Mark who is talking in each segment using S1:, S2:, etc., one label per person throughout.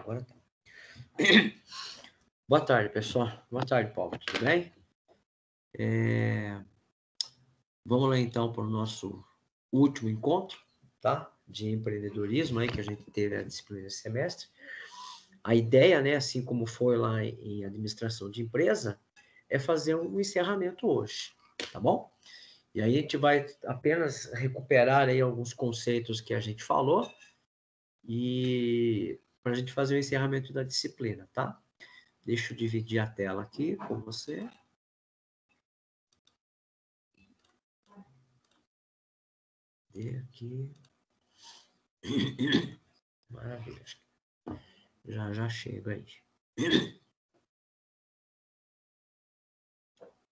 S1: agora tá. Boa tarde, pessoal. Boa tarde, Paulo. Tudo bem? Vamos lá, então, para o nosso último encontro, tá? De empreendedorismo aí, que a gente teve a disciplina esse semestre. A ideia, né, assim como foi lá em administração de empresa, é fazer um encerramento hoje, tá bom? E aí a gente vai apenas recuperar aí alguns conceitos que a gente falou e para a gente fazer o encerramento da disciplina, tá? Deixa eu dividir a tela aqui com você. E aqui. Maravilha. Já chego aí.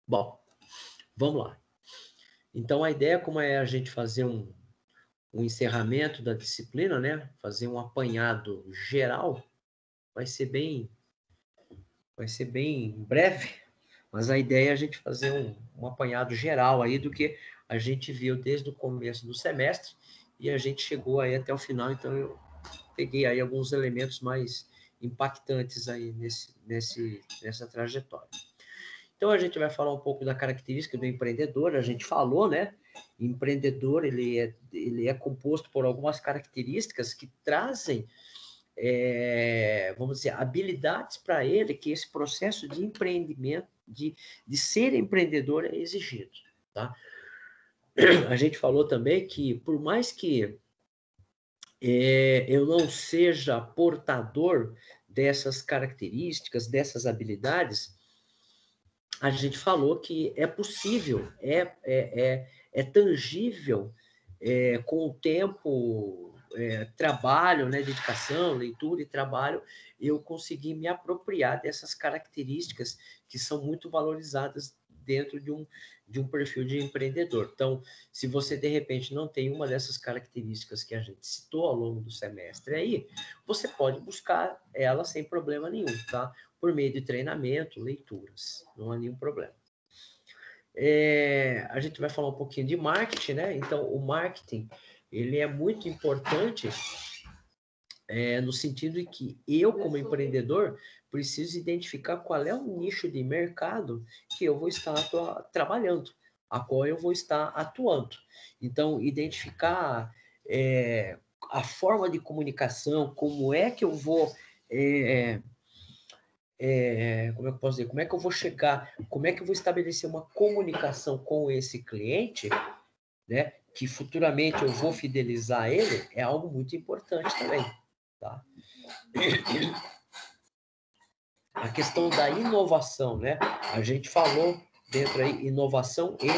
S1: Bom, vamos lá. Então, a ideia, como é a gente fazer um encerramento da disciplina, né? Fazer um apanhado geral, vai ser bem breve, mas a ideia é a gente fazer um apanhado geral aí do que a gente viu desde o começo do semestre e a gente chegou aí até o final, então eu peguei aí alguns elementos mais impactantes aí nessa trajetória. Então, a gente vai falar um pouco da característica do empreendedor. A gente falou, né? Empreendedor, ele é composto por algumas características que trazem, vamos dizer, habilidades para ele, que esse processo de empreendimento, de ser empreendedor é exigido, tá? A gente falou também que, por mais que eu não seja portador dessas características, dessas habilidades, a gente falou que é possível, é tangível, com o tempo, trabalho, né, dedicação, leitura e trabalho, eu consegui me apropriar dessas características que são muito valorizadas dentro de um perfil de empreendedor. Então, se você, de repente, não tem uma dessas características que a gente citou ao longo do semestre aí, você pode buscar ela sem problema nenhum, tá? Por meio de treinamento, leituras, não há nenhum problema. A gente vai falar um pouquinho de marketing, né? Então, o marketing, ele é muito importante no sentido de que eu, como empreendedor, preciso identificar qual é o nicho de mercado que eu vou estar trabalhando, a qual eu vou estar atuando. Então, identificar a forma de comunicação, como é que eu vou... como é que eu posso dizer? Como é que eu vou chegar? Como é que eu vou estabelecer uma comunicação com esse cliente, né? Que futuramente eu vou fidelizar ele, é algo muito importante também, tá? A questão da inovação, né? A gente falou dentro aí inovação e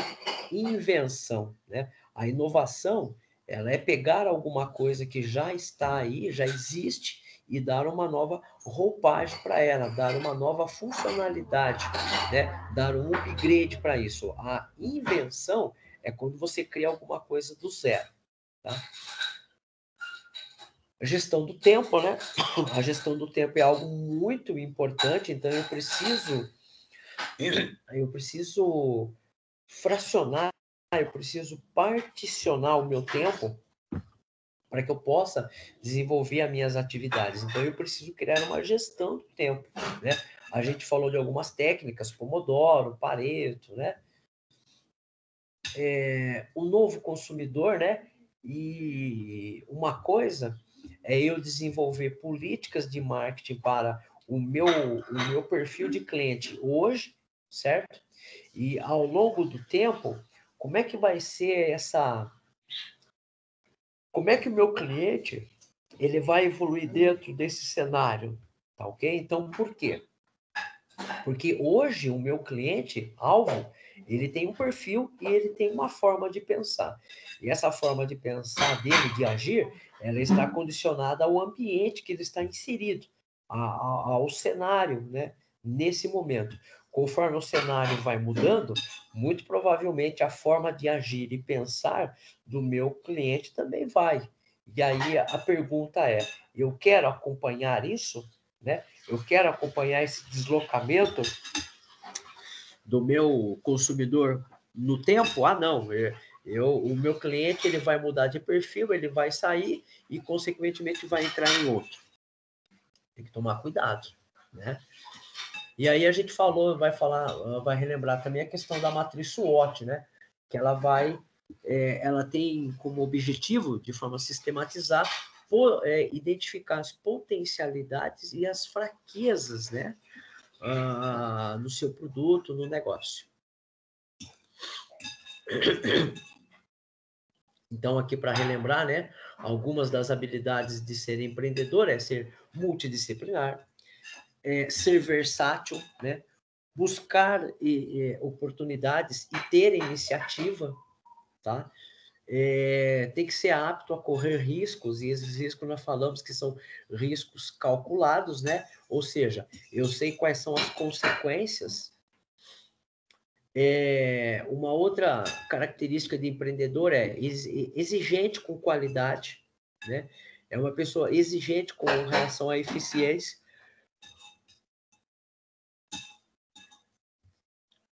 S1: invenção, né? A inovação, ela é pegar alguma coisa que já está aí, já existe, e dar uma nova roupagem para ela, dar uma nova funcionalidade, né? Dar um upgrade para isso. A invenção é quando você cria alguma coisa do zero, tá? A gestão do tempo, né? A gestão do tempo é algo muito importante, então eu preciso fracionar, eu preciso particionar o meu tempo para que eu possa desenvolver as minhas atividades. Então, eu preciso criar uma gestão do tempo, né? A gente falou de algumas técnicas, Pomodoro, Pareto, né? O novo consumidor, né? E uma coisa é eu desenvolver políticas de marketing para o meu perfil de cliente hoje, certo? E ao longo do tempo, como é que vai ser como é que o meu cliente ele vai evoluir dentro desse cenário, tá ok? Então, por quê? Porque hoje o meu cliente alvo, ele tem um perfil e ele tem uma forma de pensar. E essa forma de pensar dele, de agir, ela está condicionada ao ambiente que ele está inserido, ao cenário, né? Nesse momento. Conforme o cenário vai mudando, muito provavelmente a forma de agir e pensar do meu cliente também vai. E aí a pergunta é, eu quero acompanhar isso, né? Eu quero acompanhar esse deslocamento do meu consumidor no tempo? Ah, não. O meu cliente ele vai mudar de perfil, ele vai sair e, consequentemente, vai entrar em outro. Tem que tomar cuidado, né? E aí a gente vai relembrar também a questão da matriz SWOT, né? Que ela tem como objetivo, de forma a sistematizar, identificar as potencialidades e as fraquezas, né? No seu produto, no negócio. Então, aqui para relembrar, né? Algumas das habilidades de ser empreendedor é ser multidisciplinar, ser versátil, né? Buscar oportunidades e ter iniciativa, tá? Tem que ser apto a correr riscos, e esses riscos nós falamos que são riscos calculados, né? Ou seja, eu sei quais são as consequências. Uma outra característica de empreendedor é exigente com qualidade, né? É uma pessoa exigente com relação à eficiência.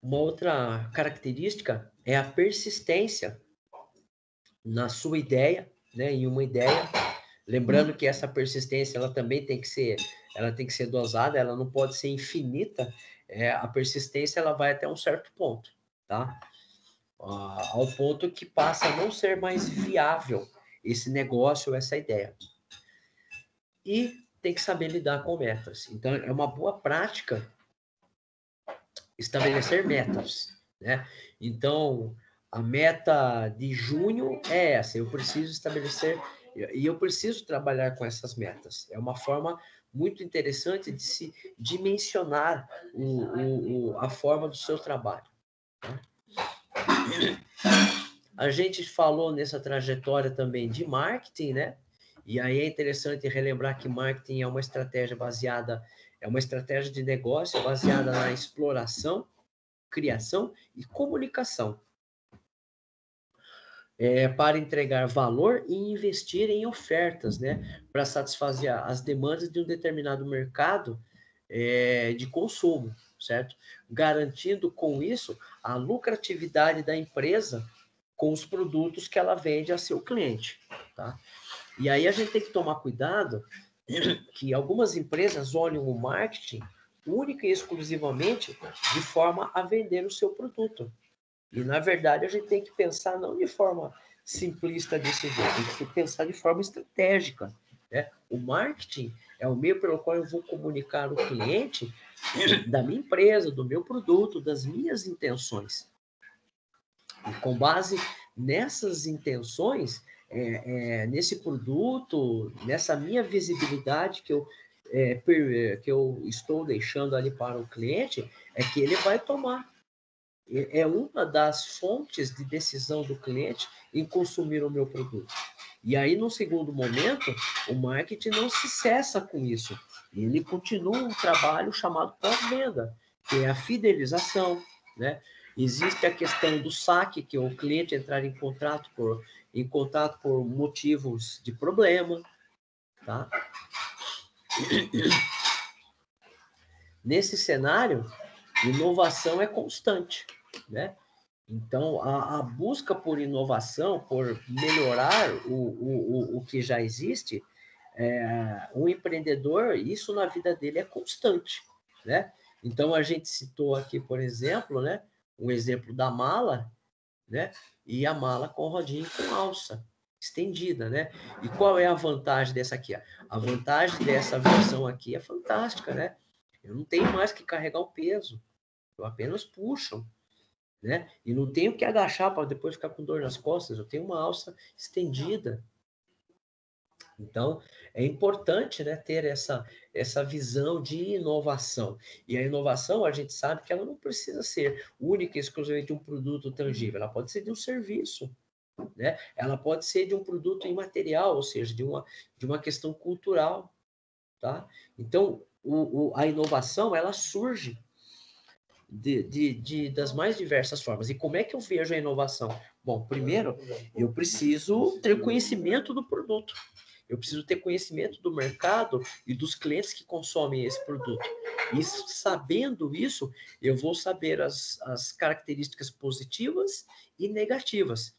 S1: Uma outra característica é a persistência na sua ideia, né? Em uma ideia. Lembrando que essa persistência ela também tem que ser dosada, ela não pode ser infinita. A persistência ela vai até um certo ponto, tá? Ao ponto que passa a não ser mais viável esse negócio, essa ideia. E tem que saber lidar com metas. Então, é uma boa prática estabelecer metas, né? Então, a meta de junho é essa, eu preciso estabelecer, e eu preciso trabalhar com essas metas. É uma forma muito interessante de se dimensionar a forma do seu trabalho. Tá? A gente falou nessa trajetória também de marketing, né? E aí é interessante relembrar que marketing é uma estratégia de negócio baseada na exploração, criação e comunicação. Para entregar valor e investir em ofertas, né? Para satisfazer as demandas de um determinado mercado de consumo, certo? Garantindo com isso a lucratividade da empresa com os produtos que ela vende a seu cliente, tá? E aí a gente tem que tomar cuidado que algumas empresas olham o marketing única e exclusivamente de forma a vender o seu produto. E, na verdade, a gente tem que pensar não de forma simplista desse jeito, tem que pensar de forma estratégica, né? O marketing é o meio pelo qual eu vou comunicar ao cliente da minha empresa, do meu produto, das minhas intenções. E com base nessas intenções, nesse produto, nessa minha visibilidade que eu estou deixando ali para o cliente, é que ele vai tomar. É uma das fontes de decisão do cliente em consumir o meu produto. E aí, no segundo momento, o marketing não se cessa com isso. Ele continua um trabalho chamado pós-venda, que é a fidelização, né? Existe a questão do saque, que é o cliente entrar em contato por motivos de problema, tá? Nesse cenário, inovação é constante, né? Então, a busca por inovação, por melhorar o que já existe, o empreendedor, isso na vida dele é constante, né? Então, a gente citou aqui, por exemplo, né, um exemplo da mala, né? E a mala com rodinha e com alça estendida, né? E qual é a vantagem dessa aqui? A vantagem dessa versão aqui é fantástica, né? Eu não tenho mais que carregar o peso, eu apenas puxo, né? E não tenho que agachar para depois ficar com dor nas costas, eu tenho uma alça estendida. Então, é importante, né, ter essa visão de inovação. E a inovação, a gente sabe que ela não precisa ser única e exclusivamente de um produto tangível, ela pode ser de um serviço, né? Ela pode ser de um produto imaterial, ou seja, de uma questão cultural, tá? Então, a inovação, ela surge das mais diversas formas. E como é que eu vejo a inovação? Bom, primeiro, eu preciso ter conhecimento do produto. Eu preciso ter conhecimento do mercado e dos clientes que consomem esse produto. E sabendo isso, eu vou saber as características positivas e negativas.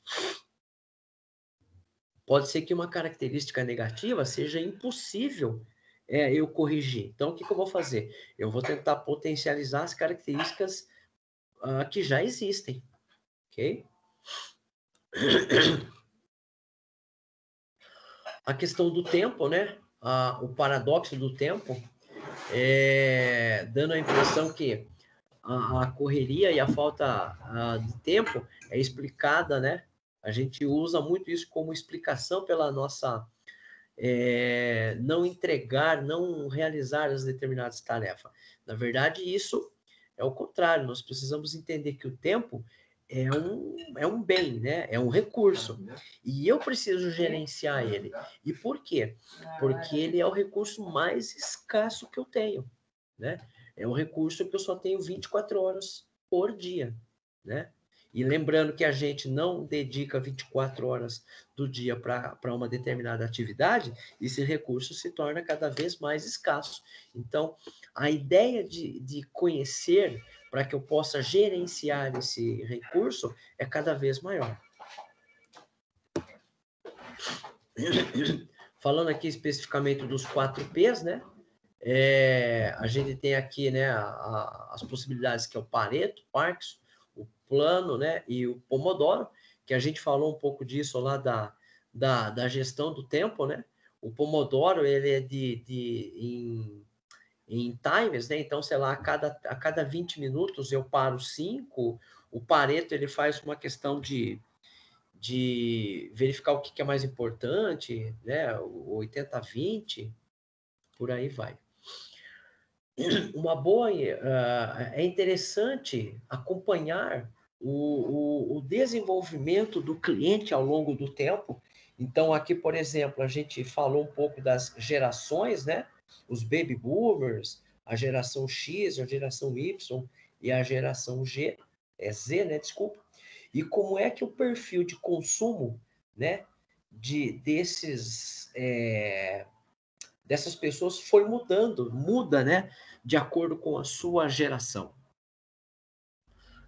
S1: Pode ser que uma característica negativa seja impossível eu corrigi. Então, o que eu vou fazer? Eu vou tentar potencializar as características que já existem, ok? A questão do tempo, né? O paradoxo do tempo, dando a impressão que a correria e a falta de tempo é explicada, né? A gente usa muito isso como explicação pela nossa não entregar, não realizar as determinadas tarefas. Na verdade, isso é o contrário. Nós precisamos entender que o tempo é um bem, né? É um recurso. E eu preciso gerenciar ele. E por quê? Porque ele é o recurso mais escasso que eu tenho, né? É um recurso que eu só tenho 24 horas por dia, né? E lembrando que a gente não dedica 24 horas do dia para uma determinada atividade, esse recurso se torna cada vez mais escasso. Então, a ideia de conhecer para que eu possa gerenciar esse recurso é cada vez maior. Falando aqui especificamente dos 4 P's, né? A gente tem aqui, né, as possibilidades que é o Pareto, Parkinson, o plano, né, e o Pomodoro, que a gente falou um pouco disso lá da gestão do tempo, né? O Pomodoro, ele é em timers, né? Então, sei lá, a cada 20 minutos eu paro 5. O Pareto, ele faz uma questão de verificar o que é mais importante, né? O 80-20, por aí vai. Uma boa, é interessante acompanhar o desenvolvimento do cliente ao longo do tempo. Então, aqui, por exemplo, a gente falou um pouco das gerações, né? Os baby boomers, a geração X, a geração Y e a geração Z, né? Desculpa. E como é que o perfil de consumo, né? Dessas pessoas foi muda, né? De acordo com a sua geração.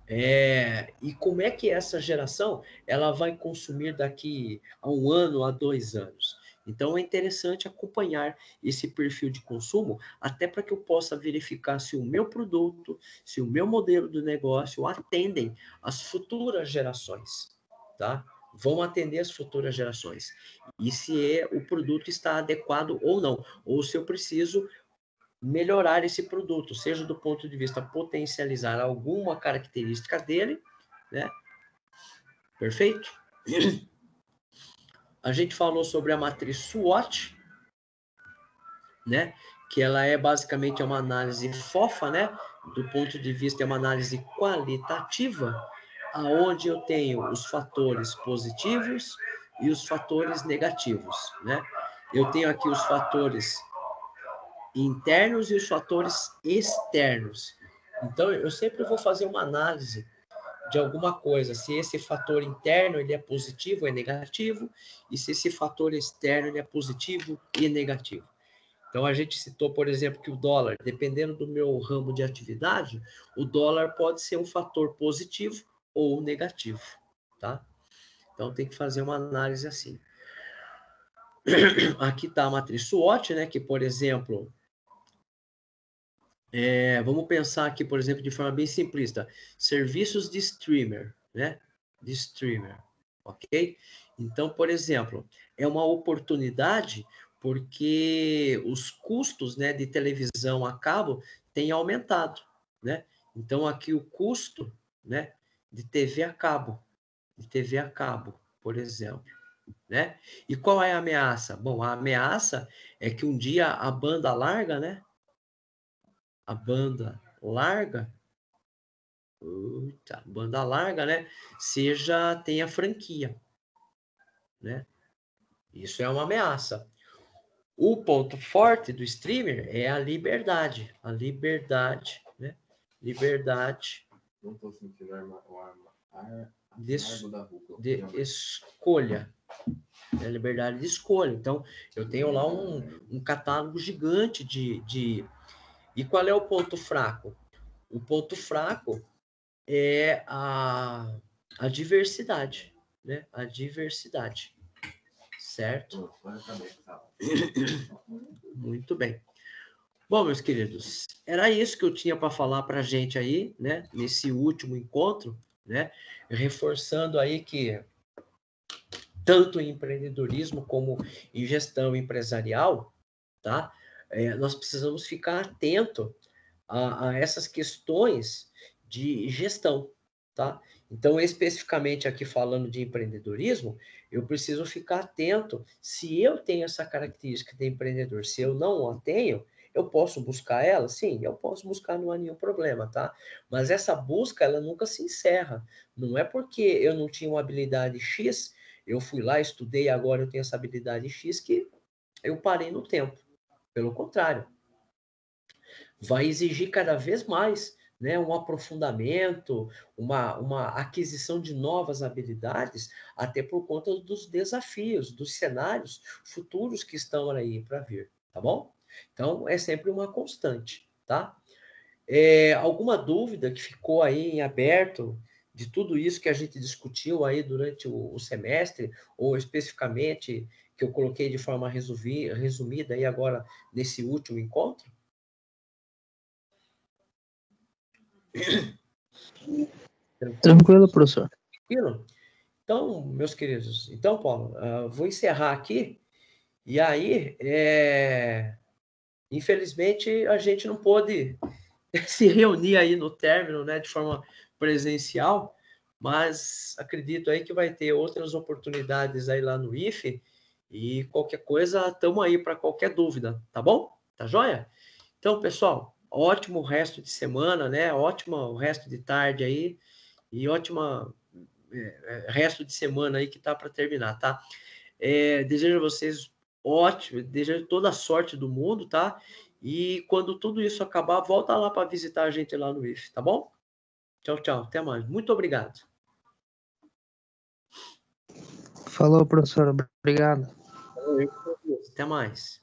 S1: E como é que essa geração ela vai consumir daqui a 1 ano, a 2 anos? Então, é interessante acompanhar esse perfil de consumo, até para que eu possa verificar se o meu produto, se o meu modelo de negócio atendem às futuras gerações, tá? Vão atender as futuras gerações. E se o produto está adequado ou não, ou se eu preciso melhorar esse produto, seja do ponto de vista potencializar alguma característica dele, né? Perfeito? A gente falou sobre a matriz SWOT, né? Que ela é basicamente uma análise fofa, né? Do ponto de vista, é uma análise qualitativa, aonde eu tenho os fatores positivos e os fatores negativos, né? Eu tenho aqui os fatores internos e os fatores externos. Então, eu sempre vou fazer uma análise de alguma coisa, se esse fator interno ele é positivo ou é negativo, e se esse fator externo ele é positivo e negativo. Então, a gente citou, por exemplo, que o dólar, dependendo do meu ramo de atividade, o dólar pode ser um fator positivo ou negativo, tá? Então, tem que fazer uma análise assim. Aqui está a matriz SWOT, né, que, por exemplo, vamos pensar aqui, por exemplo, de forma bem simplista, serviços de streamer, né? De streamer, ok? Então, por exemplo, é uma oportunidade porque os custos, né, de televisão a cabo têm aumentado, né? Então, aqui o custo, né, de TV a cabo, por exemplo, né? E qual é a ameaça? Bom, a ameaça é que um dia a banda larga, né? A banda larga, né? Tenha franquia, né? Isso é uma ameaça. O ponto forte do streamer é a liberdade, né? Liberdade de escolha. É liberdade de escolha. Então, eu tenho lá um catálogo gigante de... E qual é o ponto fraco? O ponto fraco é a diversidade, né? A diversidade, Certo? Muito bem. Bom, meus queridos, era isso que eu tinha para falar para a gente aí, né? Nesse último encontro, né? Reforçando aí que tanto em empreendedorismo como em gestão empresarial, tá? Nós precisamos ficar atento a essas questões de gestão, tá? Então, especificamente aqui falando de empreendedorismo, eu preciso ficar atento se eu tenho essa característica de empreendedor. Se eu não a tenho, eu posso buscar ela? Sim, eu posso buscar, não há nenhum problema, tá? Mas essa busca, ela nunca se encerra. Não é porque eu não tinha uma habilidade X, eu fui lá, estudei, agora eu tenho essa habilidade X, que eu parei no tempo. Pelo contrário, vai exigir cada vez mais, né, um aprofundamento, uma aquisição de novas habilidades, até por conta dos desafios, dos cenários futuros que estão aí para vir, tá bom? Então, é sempre uma constante, tá? Alguma dúvida que ficou aí em aberto de tudo isso que a gente discutiu aí durante o semestre, ou especificamente que eu coloquei de forma resumida aí agora nesse último encontro?
S2: Tranquilo, professor.
S1: Tranquilo? Então, meus queridos, então, Paulo, vou encerrar aqui. E aí, infelizmente, a gente não pôde se reunir aí no término, né, de forma presencial, mas acredito aí que vai ter outras oportunidades aí lá no IFE, e qualquer coisa, estamos aí para qualquer dúvida, tá bom? Tá joia? Então, pessoal, ótimo resto de semana, né? Ótimo resto de tarde aí, e ótima resto de semana aí que tá para terminar, tá? Desejo a vocês ótimo, desejo toda a sorte do mundo, tá? E quando tudo isso acabar, volta lá para visitar a gente lá no IF, tá bom? Tchau, tchau. Até mais. Muito obrigado.
S2: Falou, professor. Obrigado.
S1: Até mais.